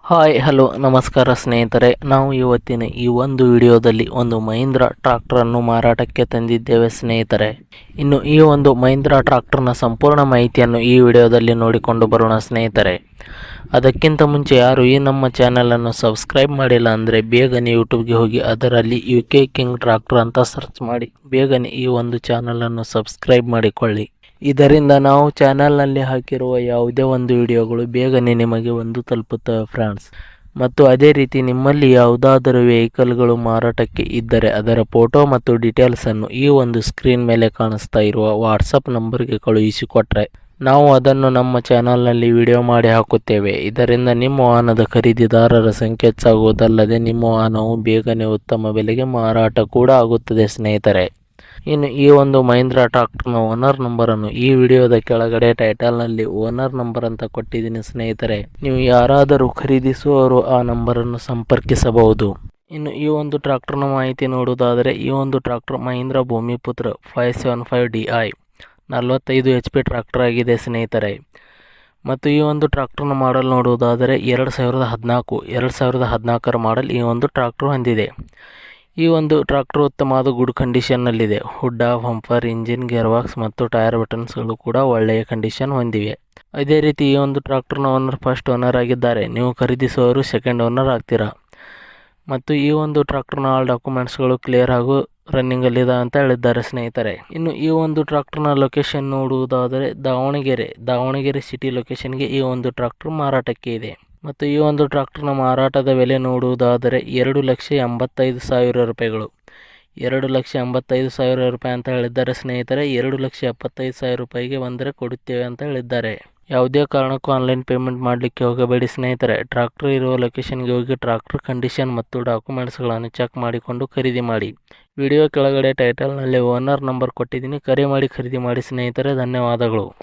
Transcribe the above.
Hi hello ನಮಸ್ಕಾರ ಸ್ನೇಹಿತರೆ, ನಾವು ಇವತ್ತಿನ ಈ ಒಂದು ವಿಡಿಯೋದಲ್ಲಿ ಒಂದು ಮಹೀಂದ್ರ ಟ್ರಾಕ್ಟರನ್ನು ಮಾರಾಟಕ್ಕೆ ತಂದಿದ್ದೇವೆ ಸ್ನೇಹಿತರೆ. ಇನ್ನು ಈ ಒಂದು ಮಹೀಂದ್ರ ಟ್ರಾಕ್ಟರ್ನ ಸಂಪೂರ್ಣ ಮಾಹಿತಿಯನ್ನು ಈ ವಿಡಿಯೋದಲ್ಲಿ ನೋಡಿಕೊಂಡು ಬರೋಣ ಸ್ನೇಹಿತರೆ. ಅದಕ್ಕಿಂತ ಮುಂಚೆ ಯಾರು ಈ ನಮ್ಮ ಚಾನಲನ್ನು ಸಬ್ಸ್ಕ್ರೈಬ್ ಮಾಡಿಲ್ಲ ಅಂದರೆ ಬೇಗನೆ ಯೂಟ್ಯೂಬ್ಗೆ ಹೋಗಿ ಅದರಲ್ಲಿ UK ಕಿಂಗ್ ಟ್ರಾಕ್ಟರ್ ಅಂತ ಸರ್ಚ್ ಮಾಡಿ ಬೇಗನೆ ಈ ಒಂದು ಚಾನಲನ್ನು ಸಬ್ಸ್ಕ್ರೈಬ್ ಮಾಡಿಕೊಳ್ಳಿ. ಇದರಿಂದ ನಾವು ಚಾನಲ್ನಲ್ಲಿ ಹಾಕಿರುವ ಯಾವುದೇ ಒಂದು ವಿಡಿಯೋಗಳು ಬೇಗನೆ ನಿಮಗೆ ತಲುಪುತ್ತವೆ ಫ್ರೆಂಡ್ಸ್. ಮತ್ತು ಅದೇ ರೀತಿ ನಿಮ್ಮಲ್ಲಿ ಯಾವುದಾದರೂ ವೆಹಿಕಲ್ಗಳು ಮಾರಾಟಕ್ಕೆ ಇದ್ದರೆ ಅದರ ಫೋಟೋ ಮತ್ತು ಡೀಟೇಲ್ಸನ್ನು ಈ ಒಂದು ಸ್ಕ್ರೀನ್ ಮೇಲೆ ಕಾಣಿಸ್ತಾ ಇರುವ ವಾಟ್ಸಪ್ ನಂಬರ್ಗೆ ಕಳುಹಿಸಿಕೊಟ್ರೆ ನಾವು ಅದನ್ನು ನಮ್ಮ ಚಾನಲ್ನಲ್ಲಿ ವಿಡಿಯೋ ಮಾಡಿ ಹಾಕುತ್ತೇವೆ. ಇದರಿಂದ ನಿಮ್ಮ ವಾಹನದ ಖರೀದಿದಾರರ ಸಂಖ್ಯೆ ಹೆಚ್ಚಾಗುವುದಲ್ಲದೆ ನಿಮ್ಮ ವಾಹನವು ಬೇಗನೆ ಉತ್ತಮ ಬೆಲೆಗೆ ಮಾರಾಟ ಕೂಡ ಆಗುತ್ತದೆ ಸ್ನೇಹಿತರೆ. ಇನ್ನು ಈ ಒಂದು ಮಹೀಂದ್ರ ಟ್ರಾಕ್ಟರ್ನ ಓನರ್ ನಂಬರನ್ನು ಈ ವಿಡಿಯೋದ ಕೆಳಗಡೆ ಟೈಟಲ್ನಲ್ಲಿ ಓನರ್ ನಂಬರ್ ಅಂತ ಕೊಟ್ಟಿದ್ದೀನಿ ಸ್ನೇಹಿತರೆ. ನೀವು ಯಾರಾದರೂ ಖರೀದಿಸುವವರು ಆ ನಂಬರನ್ನು ಸಂಪರ್ಕಿಸಬಹುದು. ಇನ್ನು ಈ ಒಂದು ಟ್ರಾಕ್ಟರ್ನ ಮಾಹಿತಿ ನೋಡುವುದಾದರೆ ಈ ಒಂದು tractor Mahindra Bhoomiputra 575Di 45 HP tractor ಆಗಿದೆ ಸ್ನೇಹಿತರೆ. ಮತ್ತು ಈ ಒಂದು ಟ್ರಾಕ್ಟರ್ನ ಮಾಡಲ್ ನೋಡುವುದಾದರೆ 2014 ಮಾಡಲ್ ಈ ಒಂದು ಟ್ರಾಕ್ಟರ್ ಹೊಂದಿದೆ. ಈ ಒಂದು ಟ್ರಾಕ್ಟರ್ ಉತ್ತಮವಾದ ಗುಡ್ ಕಂಡೀಷನ್ನಲ್ಲಿದೆ. ಹುಡ್ಡ, ಬಂಪರ್, ಇಂಜಿನ್, ಗೇರ್ಬಾಕ್ಸ್ ಮತ್ತು ಟೈರ್ ಬಟನ್ಸ್ಗಳು ಕೂಡ ಒಳ್ಳೆಯ ಕಂಡೀಷನ್ ಹೊಂದಿವೆ. ಅದೇ ರೀತಿ ಈ ಒಂದು ಟ್ರಾಕ್ಟರ್ನ ಓನರ್ ಫಸ್ಟ್ ಓನರ್ ಆಗಿದ್ದಾರೆ. ನೀವು ಖರೀದಿಸುವವರು ಸೆಕೆಂಡ್ ಓನರ್ ಆಗ್ತೀರಾ. ಮತ್ತು ಈ ಒಂದು ಟ್ರಾಕ್ಟರ್ನ ಆಲ್ ಡಾಕ್ಯುಮೆಂಟ್ಸ್ಗಳು ಕ್ಲಿಯರ್ ಹಾಗೂ ರನ್ನಿಂಗಲ್ಲಿದೆ ಅಂತ ಹೇಳಿದ್ದಾರೆ ಸ್ನೇಹಿತರೆ. ಇನ್ನು ಈ ಒಂದು ಟ್ರಾಕ್ಟರ್ನ ಲೊಕೇಶನ್ ನೋಡುವುದಾದರೆ ದಾವಣಗೆರೆ ಸಿಟಿ ಲೊಕೇಶನ್ಗೆ ಈ ಒಂದು ಟ್ರಾಕ್ಟರ್ ಮಾರಾಟಕ್ಕೆ ಇದೆ. ಮತ್ತು ಈ ಒಂದು ಟ್ರಾಕ್ಟರ್ನ ಮಾರಾಟದ ಬೆಲೆ ನೋಡುವುದಾದರೆ 2,85,000 ರೂಪಾಯಿಗಳು. 2,85,000 ರೂಪಾಯಿ ಅಂತ ಹೇಳಿದ್ದಾರೆ ಸ್ನೇಹಿತರೆ. 2,75,000 ರೂಪಾಯಿಗೆ ಬಂದರೆ ಕೊಡುತ್ತೇವೆ ಅಂತ ಹೇಳಿದ್ದಾರೆ. ಯಾವುದೇ ಕಾರಣಕ್ಕೂ ಆನ್ಲೈನ್ ಪೇಮೆಂಟ್ ಮಾಡಲಿಕ್ಕೆ ಹೋಗಬೇಡಿ ಸ್ನೇಹಿತರೆ. ಟ್ರಾಕ್ಟರ್ ಇರುವ ಲೊಕೇಶನ್ಗೆ ಹೋಗಿ ಟ್ರಾಕ್ಟರ್ ಕಂಡೀಷನ್ ಮತ್ತು ಡಾಕ್ಯುಮೆಂಟ್ಸ್ಗಳನ್ನು ಚೆಕ್ ಮಾಡಿಕೊಂಡು ಖರೀದಿ ಮಾಡಿ. ವಿಡಿಯೋ ಕೆಳಗಡೆ ಟೈಟಲ್ನಲ್ಲಿ ಓನರ್ ನಂಬರ್ ಕೊಟ್ಟಿದ್ದೀನಿ, ಕರೆ ಮಾಡಿ ಖರೀದಿ ಮಾಡಿ ಸ್ನೇಹಿತರೆ. ಧನ್ಯವಾದಗಳು.